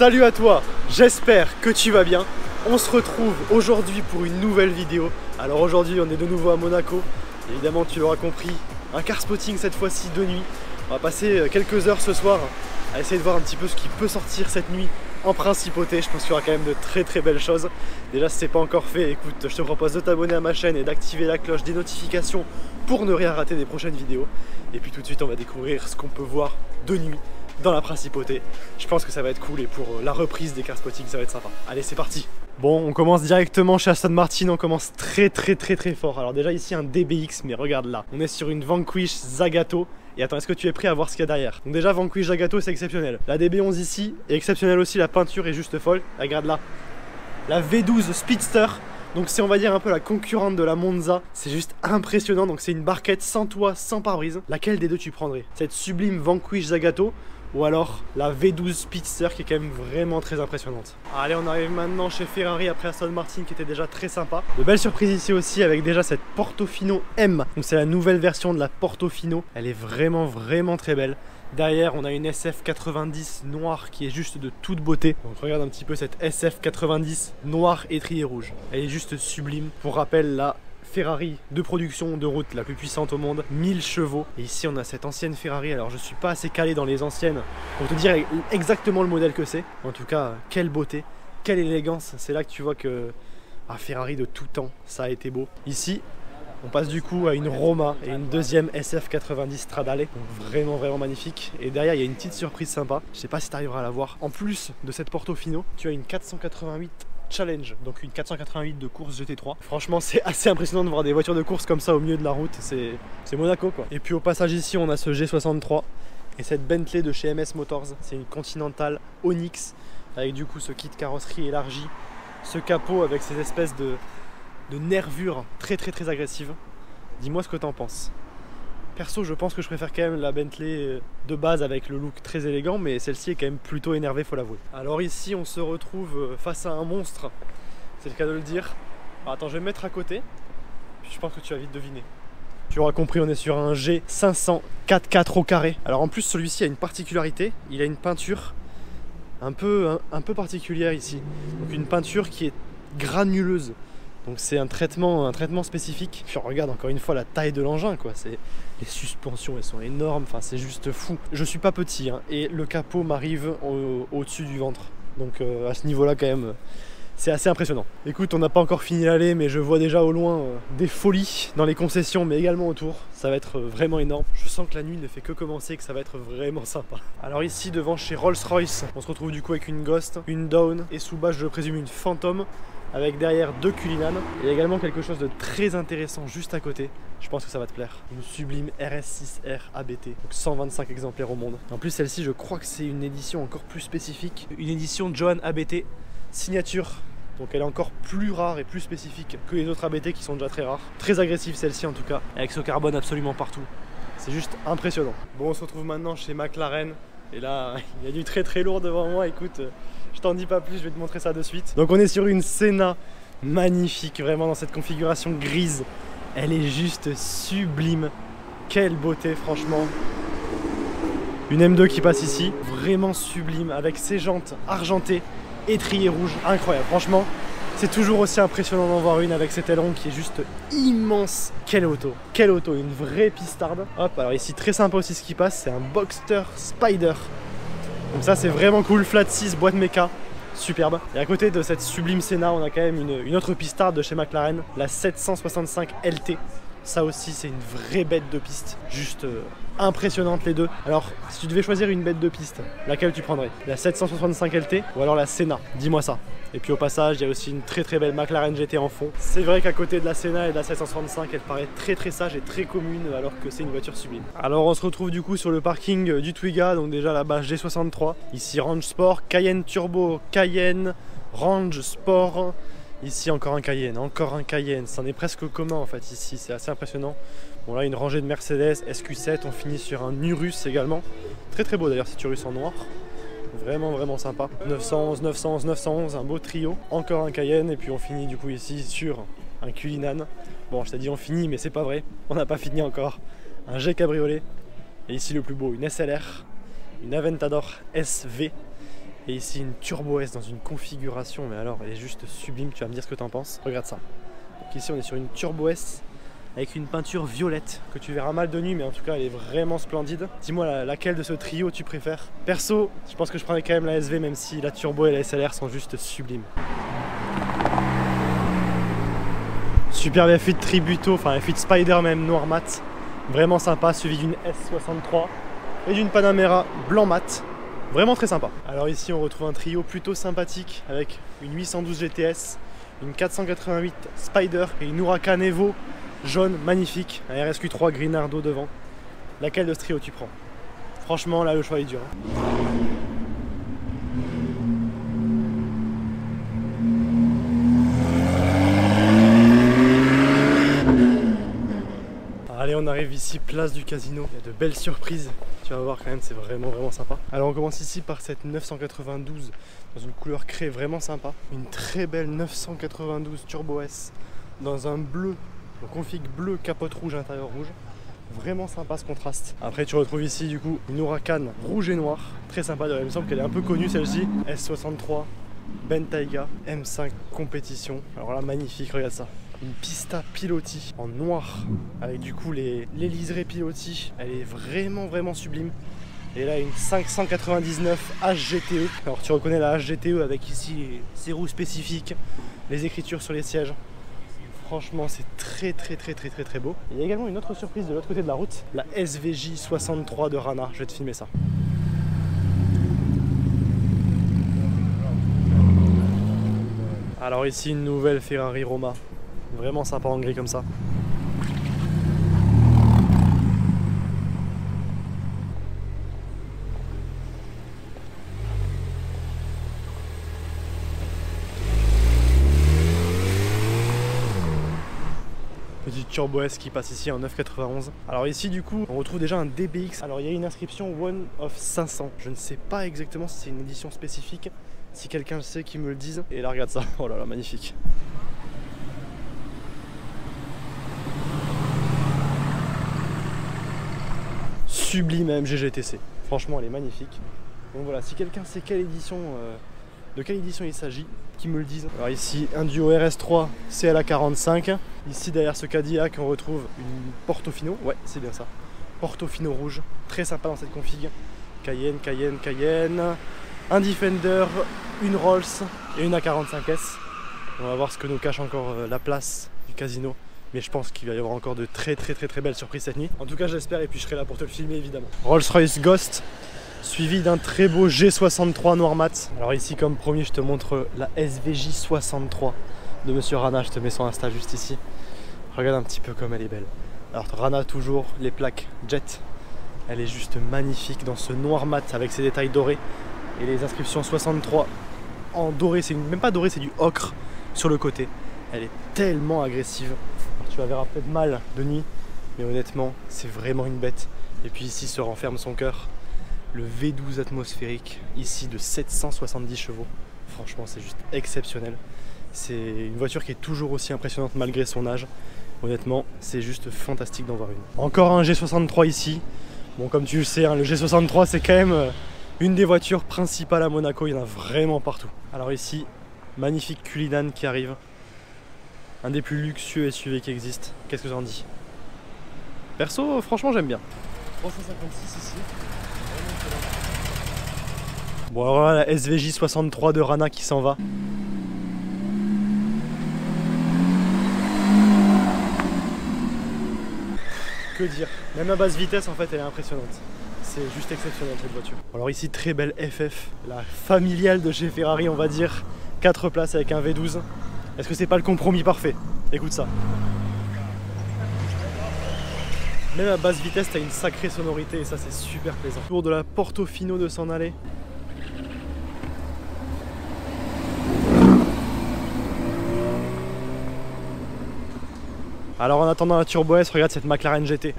Salut à toi, j'espère que tu vas bien. On se retrouve aujourd'hui pour une nouvelle vidéo. Alors aujourd'hui on est de nouveau à Monaco. Évidemment tu l'auras compris, un car spotting cette fois-ci de nuit. On va passer quelques heures ce soir à essayer de voir un petit peu ce qui peut sortir cette nuit en principauté. Je pense qu'il y aura quand même de très belles choses. Déjà si c'est pas encore fait, écoute, je te propose de t'abonner à ma chaîne et d'activer la cloche des notifications pour ne rien rater des prochaines vidéos. Et puis tout de suite on va découvrir ce qu'on peut voir de nuit dans la principauté. Je pense que ça va être cool et pour la reprise des car spotting ça va être sympa. Allez c'est parti. Bon, on commence directement chez Aston Martin, on commence très fort. Alors déjà ici un DBX, mais regarde là, on est sur une Vanquish Zagato. Et attends, est-ce que tu es prêt à voir ce qu'il y a derrière? Donc déjà Vanquish Zagato c'est exceptionnel. La DB11 ici est exceptionnelle aussi, la peinture est juste folle. Regarde là, la V12 Speedster. Donc c'est on va dire un peu la concurrente de la Monza. C'est juste impressionnant, donc c'est une barquette sans toit, sans pare-brise. Laquelle des deux tu prendrais? Cette sublime Vanquish Zagato ou alors la V12 Speedster qui est quand même vraiment très impressionnante. Allez, on arrive maintenant chez Ferrari après Aston Martin qui était déjà très sympa. De belles surprises ici aussi avec déjà cette Portofino M. Donc c'est la nouvelle version de la Portofino. Elle est vraiment très belle. Derrière on a une SF90 noire qui est juste de toute beauté. Donc regarde un petit peu cette SF90 noire étrier rouge. Elle est juste sublime. Pour rappel, la Ferrari de production de route la plus puissante au monde, 1000 chevaux. Et ici on a cette ancienne Ferrari. Alors je suis pas assez calé dans les anciennes pour te dire exactement le modèle que c'est. En tout cas, quelle beauté, quelle élégance. C'est là que tu vois que Ferrari de tout temps, ça a été beau. Ici on passe du coup à une Roma et une deuxième SF90 Stradale. Donc vraiment magnifique. Et derrière il y a une petite surprise sympa. Je sais pas si tu arriveras à la voir. En plus de cette Portofino, tu as une 488 Challenge, donc une 488 de course GT3. Franchement c'est assez impressionnant de voir des voitures de course comme ça au milieu de la route, c'est Monaco quoi. Et puis au passage ici on a ce G63 et cette Bentley de chez MS Motors. C'est une Continental Onyx avec du coup ce kit carrosserie élargi, ce capot avec ces espèces de nervures très agressives. Dis-moi ce que t'en penses. Perso je pense que je préfère quand même la Bentley de base avec le look très élégant, mais celle-ci est quand même plutôt énervée, faut l'avouer. Alors ici on se retrouve face à un monstre, c'est le cas de le dire. Alors attends, je vais me mettre à côté, puis je pense que tu vas vite deviner. Tu auras compris, on est sur un G500 4x4 au carré. Alors en plus celui-ci a une particularité, il a une peinture un peu particulière ici. Donc une peinture qui est granuleuse. Donc c'est un traitement spécifique. Puis on regarde encore une fois la taille de l'engin quoi. Les suspensions elles sont énormes, enfin c'est juste fou. Je suis pas petit hein, et le capot m'arrive au-dessus du ventre. Donc à ce niveau là quand même c'est assez impressionnant. Écoute, on n'a pas encore fini l'allée mais je vois déjà au loin des folies dans les concessions mais également autour. Ça va être vraiment énorme. Je sens que la nuit ne fait que commencer et que ça va être vraiment sympa. Alors ici devant chez Rolls-Royce, on se retrouve du coup avec une Ghost, une Dawn et sous bas je présume une Phantom, avec derrière deux Cullinan. Il y a également quelque chose de très intéressant juste à côté. Je pense que ça va te plaire. Une sublime RS6R ABT. Donc 125 exemplaires au monde. En plus celle-ci je crois que c'est une édition encore plus spécifique. Une édition Johan ABT signature. Donc elle est encore plus rare et plus spécifique que les autres ABT qui sont déjà très rares. Très agressive celle-ci en tout cas. Avec ce carbone absolument partout. C'est juste impressionnant. Bon, on se retrouve maintenant chez McLaren. Et là il y a du très lourd devant moi. Écoute, je t'en dis pas plus, je vais te montrer ça de suite. Donc on est sur une Senna magnifique, vraiment dans cette configuration grise. Elle est juste sublime. Quelle beauté franchement. Une M2 qui passe ici, vraiment sublime, avec ses jantes argentées, étrier rouge, incroyable. Franchement, c'est toujours aussi impressionnant d'en voir une avec cet aileron qui est juste immense. Quelle auto, une vraie pistarde. Hop, alors ici très sympa aussi ce qui passe, c'est un Boxster Spider. Donc ça c'est vraiment cool, flat 6, boîte méca, superbe. Et à côté de cette sublime Senna, on a quand même une autre pistarde de chez McLaren, la 765 LT. Ça aussi c'est une vraie bête de piste, juste impressionnante les deux. Alors si tu devais choisir une bête de piste, laquelle tu prendrais? La 765 LT ou alors la Senna? Dis-moi ça. Et puis au passage il y a aussi une très belle McLaren GT en fond. C'est vrai qu'à côté de la Senna et de la 765 elle paraît très sage et très commune alors que c'est une voiture sublime. Alors on se retrouve du coup sur le parking du Twiga, donc déjà là-bas G63. Ici Range Sport, Cayenne Turbo, Cayenne, Range Sport. Ici encore un Cayenne, c'en est presque commun en fait ici, c'est assez impressionnant. Bon là une rangée de Mercedes, SQ7, on finit sur un Urus également. Très beau d'ailleurs cet Urus en noir. Vraiment sympa. 911, un beau trio. Encore un Cayenne et puis on finit du coup ici sur un Cullinan. Bon je t'ai dit on finit mais c'est pas vrai, on n'a pas fini encore. Un G cabriolet. Et ici le plus beau, une SLR, une Aventador SV. Et ici une Turbo S dans une configuration, mais alors elle est juste sublime, tu vas me dire ce que tu en penses. Regarde ça. Donc ici on est sur une Turbo S avec une peinture violette que tu verras mal de nuit, mais en tout cas elle est vraiment splendide. Dis-moi laquelle de ce trio tu préfères. Perso, je pense que je prendrais quand même la SV, même si la Turbo et la SLR sont juste sublimes. Superbe F8 Tributo, enfin F8 Spider même noir mat, vraiment sympa, suivi d'une S63 et d'une Panamera blanc mat, vraiment très sympa. Alors ici on retrouve un trio plutôt sympathique avec une 812 GTS, une 488 Spider et une Huracan Evo jaune magnifique, un RSQ3 Grinardo devant. Laquelle de ce trio tu prends? Franchement là le choix est dur. Allez, on arrive ici, place du Casino. Il y a de belles surprises. Tu vas voir quand même, c'est vraiment sympa. Alors on commence ici par cette 992 dans une couleur craie vraiment sympa. Une très belle 992 Turbo S dans un bleu, un config bleu, capote rouge, intérieur rouge. Vraiment sympa ce contraste. Après tu retrouves ici du coup une Huracan rouge et noir. Très sympa, il me semble qu'elle est un peu connue celle-ci. S63 Bentayga M5 compétition. Alors là magnifique, regarde ça. Une Pista Piloti en noir avec du coup les liserés Piloti. Elle est vraiment sublime. Et là une 599 HGTE. Alors tu reconnais la HGTE avec ici ses roues spécifiques, les écritures sur les sièges. Franchement c'est très beau. Il y a également une autre surprise de l'autre côté de la route, la SVJ 63 de Rana. Je vais te filmer ça. Alors ici une nouvelle Ferrari Roma. Vraiment sympa en gris comme ça. Petite Turbo S qui passe ici en 991. Alors ici du coup on retrouve déjà un DBX. Alors il y a une inscription One of 500. Je ne sais pas exactement si c'est une édition spécifique. Si quelqu'un le sait, qu'il me le dise. Et là regarde ça. Oh là là, magnifique. Sublime AMG GTC. Franchement elle est magnifique. Donc voilà, si quelqu'un sait quelle édition, de quelle édition il s'agit, qu'il me le dise. Alors ici un duo RS3 CLA45. Ici derrière ce Cadillac on retrouve une Portofino. Ouais c'est bien ça. Portofino rouge. Très sympa dans cette config. Cayenne. Un Defender, une Rolls et une A45S. On va voir ce que nous cache encore la place du Casino. Mais je pense qu'il va y avoir encore de très belles surprises cette nuit. En tout cas j'espère, et puis je serai là pour te le filmer évidemment. Rolls-Royce Ghost, suivi d'un très beau G63 noir mat. Alors ici comme promis je te montre la SVJ 63 de Monsieur Rana. Je te mets son Insta juste ici. Regarde un petit peu comme elle est belle. Alors Rana toujours, les plaques Jet. Elle est juste magnifique dans ce noir mat avec ses détails dorés. Et les inscriptions 63 en doré, c'est même pas doré, c'est du ocre sur le côté. Elle est tellement agressive. Alors, tu la verras peut-être mal de nuit, mais honnêtement, c'est vraiment une bête. Et puis ici se renferme son cœur. Le V12 atmosphérique, ici de 770 chevaux. Franchement, c'est juste exceptionnel. C'est une voiture qui est toujours aussi impressionnante malgré son âge. Honnêtement, c'est juste fantastique d'en voir une. Encore un G63 ici. Bon, comme tu le sais, hein, le G63, c'est quand même une des voitures principales à Monaco. Il y en a vraiment partout. Alors ici, magnifique Cullinan qui arrive. Un des plus luxueux SUV qui existe. Qu'est-ce que j'en dis? Perso, franchement, j'aime bien. 356 ici. Bon, alors là, la SVJ 63 de Rana qui s'en va. Que dire? Même la basse vitesse, en fait, elle est impressionnante. C'est juste exceptionnel cette voiture. Alors ici, très belle FF, la familiale de chez Ferrari, on va dire. 4 places avec un V12. Est-ce que c'est pas le compromis parfait? Écoute ça. Même à basse vitesse, t'as une sacrée sonorité et ça, c'est super plaisant. Tour de la Portofino de s'en aller. Alors en attendant la Turbo S, regarde cette McLaren GT.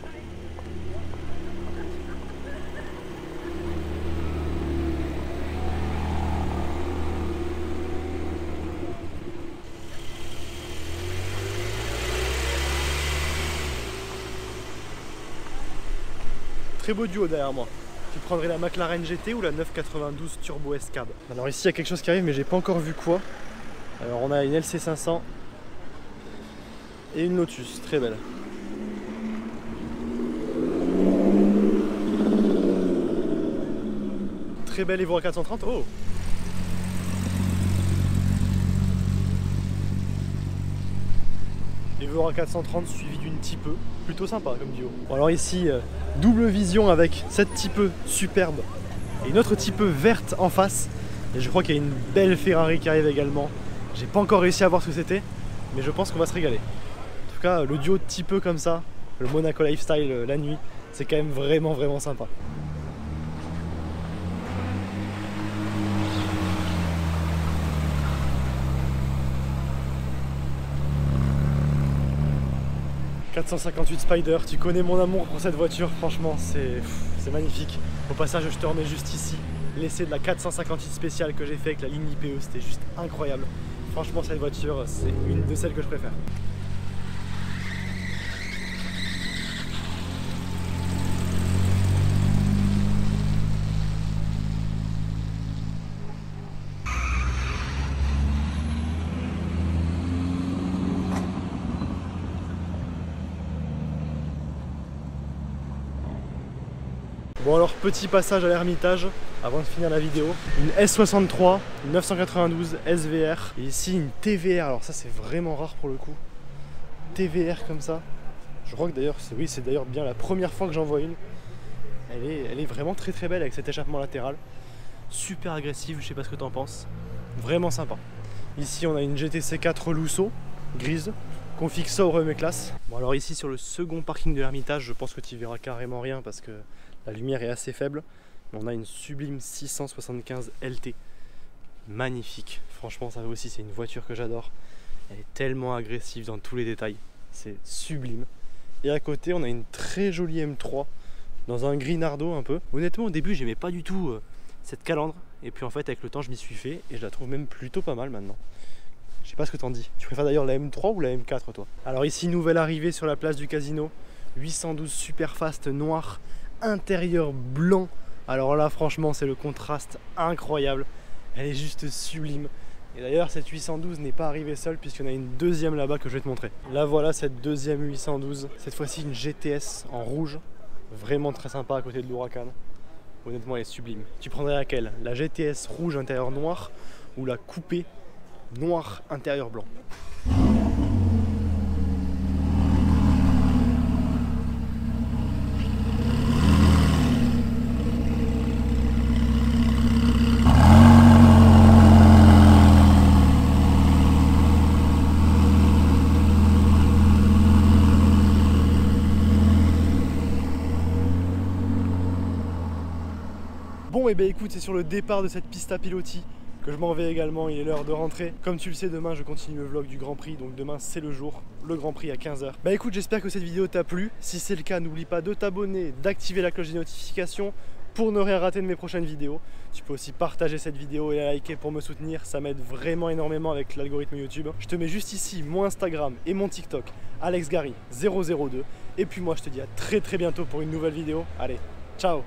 Très beau duo derrière moi. Tu prendrais la McLaren GT ou la 992 Turbo S Cab? Alors ici il y a quelque chose qui arrive mais j'ai pas encore vu quoi. Alors on a une LC500 et une Lotus, très belle. Très belle Evora 430, oh! Evora 430 suivi d'une Type E, plutôt sympa comme duo. Bon alors ici, double vision avec cette Type E superbe et une autre Type E verte en face. Et je crois qu'il y a une belle Ferrari qui arrive également. J'ai pas encore réussi à voir ce que c'était, mais je pense qu'on va se régaler. En tout cas, le duo de Type E comme ça, le Monaco Lifestyle la nuit, c'est quand même vraiment sympa. « 458 Spider, tu connais mon amour pour cette voiture, franchement c'est magnifique. Au passage je te remets juste ici l'essai de la 458 spéciale que j'ai fait avec la ligne IPE, c'était juste incroyable. Franchement cette voiture c'est une de celles que je préfère. Bon alors petit passage à l'Ermitage avant de finir la vidéo. Une S63, une 992 SVR et ici une TVR. Alors ça c'est vraiment rare pour le coup. TVR comme ça. Je crois que d'ailleurs c'est d'ailleurs bien la première fois que j'en vois une. Elle est vraiment très belle avec cet échappement latéral. Super agressive, je sais pas ce que t'en penses. Vraiment sympa. Ici on a une GTC 4 Lusso grise. Qu'on fixe ça au Remet Classe. Bon alors ici sur le second parking de l'Ermitage, je pense que tu verras carrément rien parce que la lumière est assez faible. Mais on a une sublime 675 LT. Magnifique. Franchement ça aussi c'est une voiture que j'adore. Elle est tellement agressive dans tous les détails. C'est sublime. Et à côté on a une très jolie M3 dans un gris nardo un peu. Honnêtement au début j'aimais pas du tout cette calandre. Et puis en fait avec le temps je m'y suis fait et je la trouve même plutôt pas mal maintenant. Je sais pas ce que t'en dis. Tu préfères d'ailleurs la M3 ou la M4 toi? Alors ici nouvelle arrivée sur la place du Casino. 812 Superfast noir, intérieur blanc. Alors là franchement c'est le contraste incroyable. Elle est juste sublime. Et d'ailleurs cette 812 n'est pas arrivée seule puisqu'il y en a une deuxième là-bas que je vais te montrer. Là voilà cette deuxième 812. Cette fois-ci une GTS en rouge. Vraiment très sympa à côté de l'Huracan. Honnêtement elle est sublime. Tu prendrais laquelle? La GTS rouge intérieur noir ou la coupée noir intérieur blanc? Bon et bien écoute, c'est sur le départ de cette pista piloti que je m'en vais également, il est l'heure de rentrer. Comme tu le sais, demain je continue le vlog du Grand Prix, donc demain c'est le jour, le Grand Prix à 15 h. Bah écoute, j'espère que cette vidéo t'a plu. Si c'est le cas, n'oublie pas de t'abonner, d'activer la cloche des notifications pour ne rien rater de mes prochaines vidéos. Tu peux aussi partager cette vidéo et la liker pour me soutenir, ça m'aide vraiment énormément avec l'algorithme YouTube. Je te mets juste ici mon Instagram et mon TikTok, AlexGary002. Et puis moi je te dis à très bientôt pour une nouvelle vidéo. Allez, ciao!